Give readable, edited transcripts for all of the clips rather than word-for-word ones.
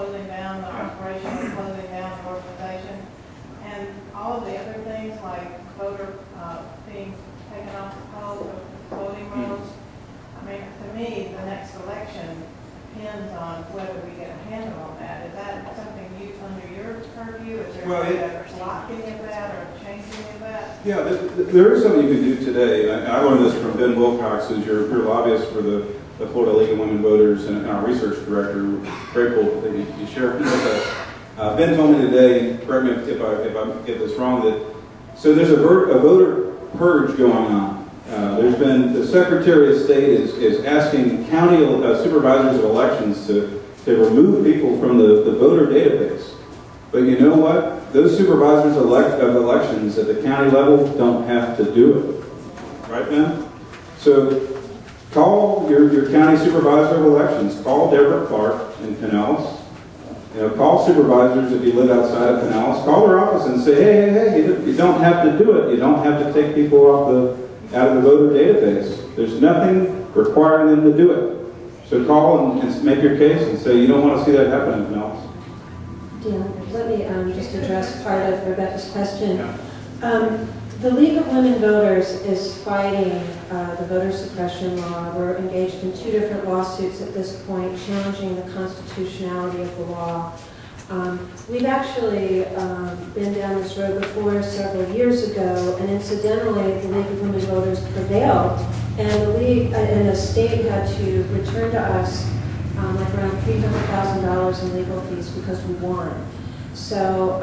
closing down the operation or closing down the organization. And all of the other things like voter being taken off the polls or voting rolls, I mean, to me, the next election depends on whether we get a handle on that. Is that something under your purview? Is there a blocking of that or changing of that? Yeah, there is something you can do today. I learned this from Ben Wilcox, who's your lobbyist for the Florida League of Women Voters and our research director. We're grateful that you shared with us. Ben told me today, correct me if I get this wrong, that so there's a voter purge going on. There's been, the Secretary of State is asking county supervisors of elections to remove people from the voter database. But you know what? Those supervisors of elections at the county level don't have to do it. Right, Ben? So call your county supervisor of elections. Call Deborah Clark in Pinellas. Call supervisors if you live outside of Pinellas. Call their office and say, hey, you don't have to do it. You don't have to take people out of the voter database. There's nothing requiring them to do it. So call and make your case and say you don't want to see that happen in Pinellas. Yeah, let me just address part of Rebecca's question. The League of Women Voters is fighting the voter suppression law. We're engaged in 2 different lawsuits at this point challenging the constitutionality of the law. We've actually been down this road before several years ago, and incidentally, the League of Women Voters prevailed, and the League and the state had to return to us like around $300,000 in legal fees because we won. So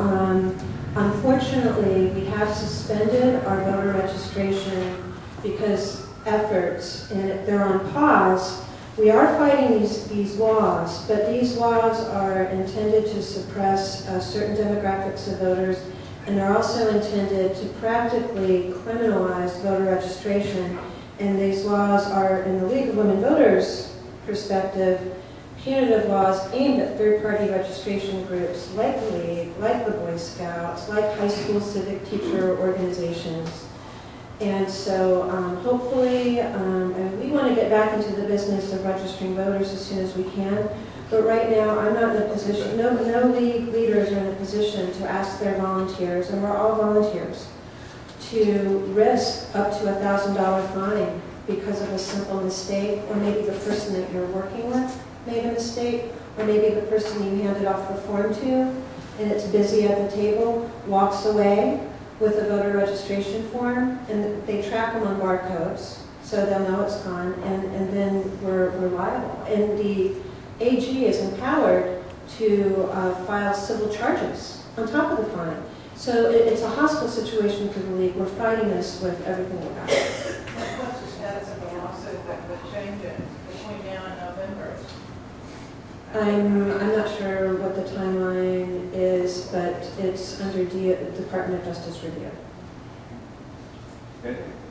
unfortunately, we have suspended our voter registration because efforts, and they're on pause. We are fighting these laws, but these laws are intended to suppress certain demographics of voters, and they're also intended to practically criminalize voter registration. And these laws are, in the League of Women Voters perspective, punitive laws aimed at third-party registration groups like the League, like the Boy Scouts, like high school civic teacher organizations. And so hopefully, and we want to get back into the business of registering voters as soon as we can. But right now, I'm not in a position, no league leaders are in a position to ask their volunteers, and we're all volunteers, to risk up to $1,000 fine because of a simple mistake, or maybe the person that you're working with made a mistake, or maybe the person you handed off the form to, and it's busy at the table, walks away with a voter registration form, and they track them on barcodes, so they'll know it's gone, and then we're liable. And the AG is empowered to file civil charges on top of the fine. So it's a hostile situation for the League. We're fighting this with everything we got. What's the status of the lawsuit that would change it between now and November? I'm not sure what the timeline is, but it's under Department of Justice review.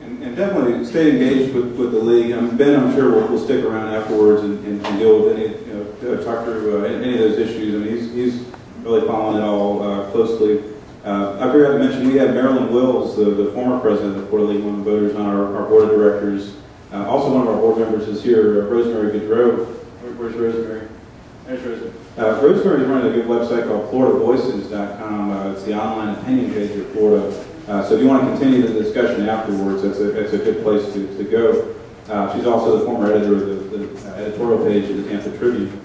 And definitely stay engaged with the League. Ben, I'm sure will stick around afterwards and deal with any, talk through any of those issues. I mean, he's really following it all closely. I forgot to mention, we have Marilyn Wills, the former president of the Florida League of Women Voters, on our board of directors. Also, one of our board members is here, Rosemary Gaudreau. Where's Rosemary? There's Rosemary. Rosemary is running a good website called FloridaVoices.com. It's the online opinion page of Florida. So if you want to continue the discussion afterwards, it's a good place to go. She's also the former editor of the editorial page of the Tampa Tribune.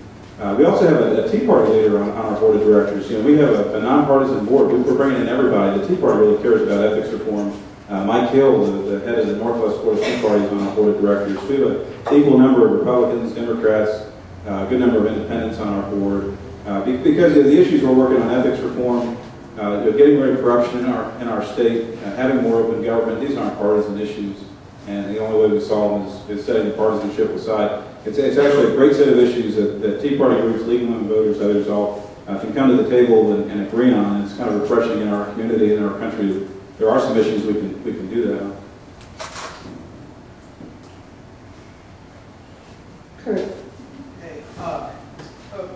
We also have a Tea Party leader on our board of directors. We have a nonpartisan board. We're bringing in everybody. The Tea Party really cares about ethics reform. Mike Hill, the head of the Northwest Florida Tea Party, is on our board of directors. We have an equal number of Republicans, Democrats, a good number of independents on our board. Because of the issues we're working on, ethics reform, getting rid of corruption in our state, having more open government, these aren't partisan issues. And the only way we solve them is setting the partisanship aside. It's actually a great set of issues that Tea Party groups, League of Women Voters, others all can come to the table and agree on. And it's kind of refreshing in our community and in our country. There are some issues we can do that on. Kurt. Hey, a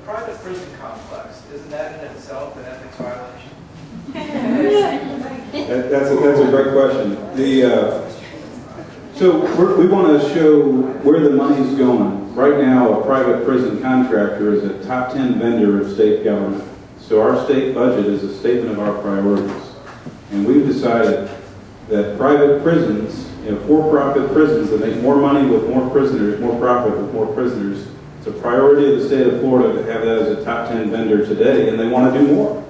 private prison complex, isn't that in itself an ethics violation? That's a great question. So we want to show where the money's going. right now a private prison contractor is a top 10 vendor of state government. So our state budget is a statement of our priorities. And we've decided that private prisons, for-profit prisons that make more money with more prisoners, more profit with more prisoners, it's a priority of the state of Florida to have that as a top 10 vendor today, and they want to do more.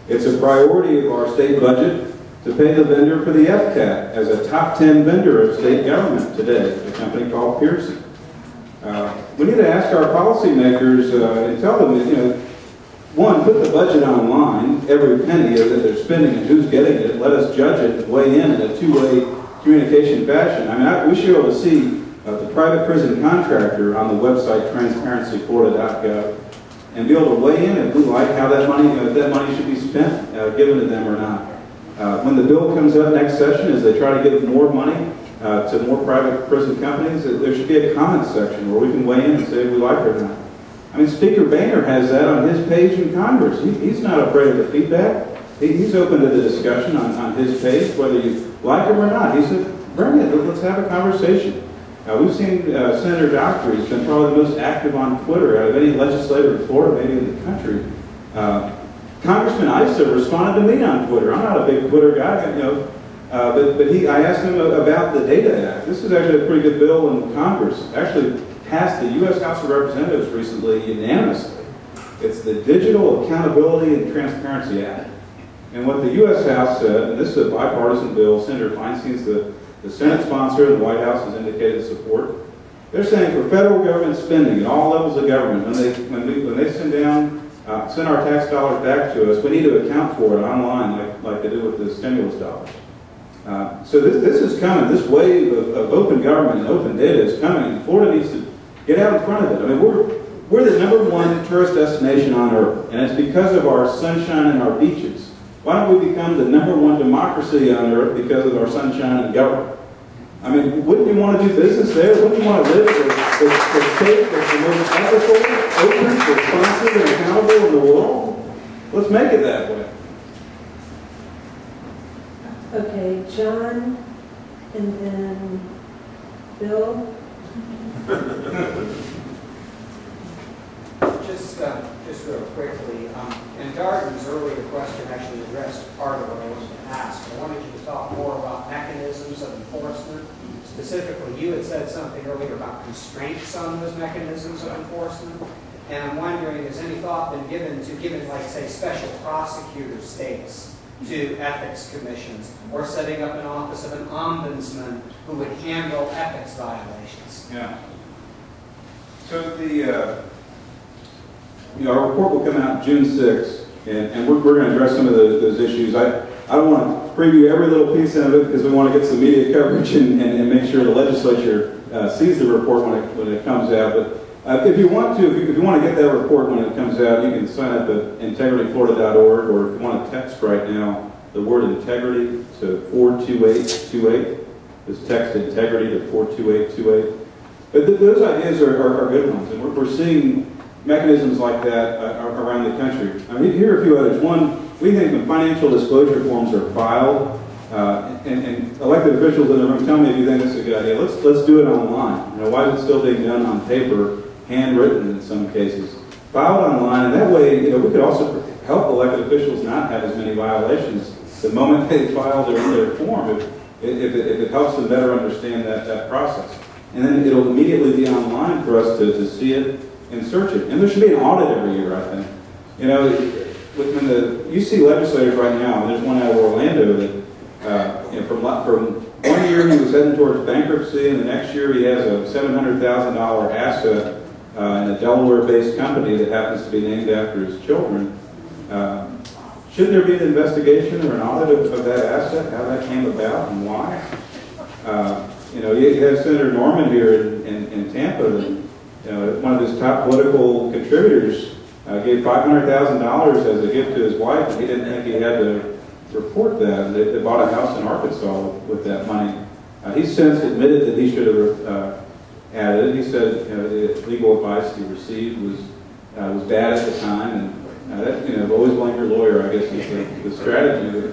It's a priority of our state budget to pay the vendor for the FCAT as a top 10 vendor of state government today, a company called Pearson. We need to ask our policymakers and tell them, one, put the budget online, every penny that they're spending and who's getting it. Let us judge it and weigh in a two-way communication fashion. I mean, we should be able to see the private prison contractor on the website transparencyflorida.gov and be able to weigh in if we like how that money should be spent, given to them or not. When the bill comes up next session, as they try to give more money to more private prison companies, there should be a comment section where we can weigh in and say if we like it or not. I mean, Speaker Boehner has that on his page in Congress. He's not afraid of the feedback. He's open to the discussion on his page, whether you like him or not. He said, bring it, let's have a conversation. We've seen Senator Doctor, he's been probably the most active on Twitter out of any legislator in Florida, maybe in the country. Congressman Issa responded to me on Twitter. I'm not a big Twitter guy, but I asked him about the Data Act. This is actually a pretty good bill in Congress. Actually passed the U.S. House of Representatives recently unanimously. It's the Digital Accountability and Transparency Act. And what the U.S. House said, and this is a bipartisan bill, Senator Feinstein's the Senate sponsor, and the White House has indicated support. They're saying for federal government spending at all levels of government, when they send our tax dollars back to us, we need to account for it online like they do with the stimulus dollars. So this is coming. This wave of open government and open data is coming, and Florida needs to get out in front of it. I mean, we're the #1 tourist destination on earth, and it's because of our sunshine and our beaches. Why don't we become the #1 democracy on earth because of our sunshine and government? I mean, wouldn't you want to do business there? Wouldn't you want to live in a state that's the most ethical, open, responsive, and accountable in the world? Let's make it that way. Okay, John, and then Bill. Just real quickly, and Darden's earlier question actually addressed part of what I was going to ask. I wanted you to talk more about mechanisms of enforcement. Specifically, you had said something earlier about constraints on those mechanisms of enforcement. And I'm wondering, has any thought been given to giving, like, say, special prosecutor states to ethics commissions, or setting up an office of an ombudsman who would handle ethics violations? Yeah. So our report will come out June 6th, and we're going to address some of those issues. I don't want to preview every little piece of it because we want to get some media coverage and make sure the legislature sees the report when it comes out. But if you want to get that report when it comes out, you can sign up at integrityflorida.org, or if you want to text right now the word integrity to 42828. Just text integrity to 42828. But those ideas are good ones, and we're seeing mechanisms like that around the country. I mean, here are a few others. One, we think when financial disclosure forms are filed, and elected officials in the room, tell me if you think this is a good idea. Let's do it online. Why is it still being done on paper, handwritten in some cases? Filed online, and that way, we could also help elected officials not have as many violations the moment they file their form, if it helps them better understand that process. And then it'll immediately be online for us to see it and search it. And there should be an audit every year, I think. When you see legislators right now, and there's one out of Orlando that, from 1 year he was heading towards bankruptcy, and the next year he has a $700,000 asset in a Delaware-based company that happens to be named after his children. Should there be an investigation or an audit of that asset, how that came about and why? You have Senator Norman here in Tampa that one of his top political contributors gave $500,000 as a gift to his wife, and he didn't think he had to report that. They bought a house in Arkansas with that money. He's since admitted that he should have added it. He said the legal advice he received was bad at the time, and always blame your lawyer, I guess, is the strategy.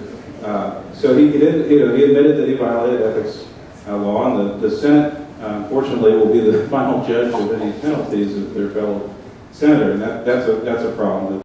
So he admitted that he violated ethics law, and the Senate unfortunately will be the final judge of any penalties of their fellow senator, and that's a problem.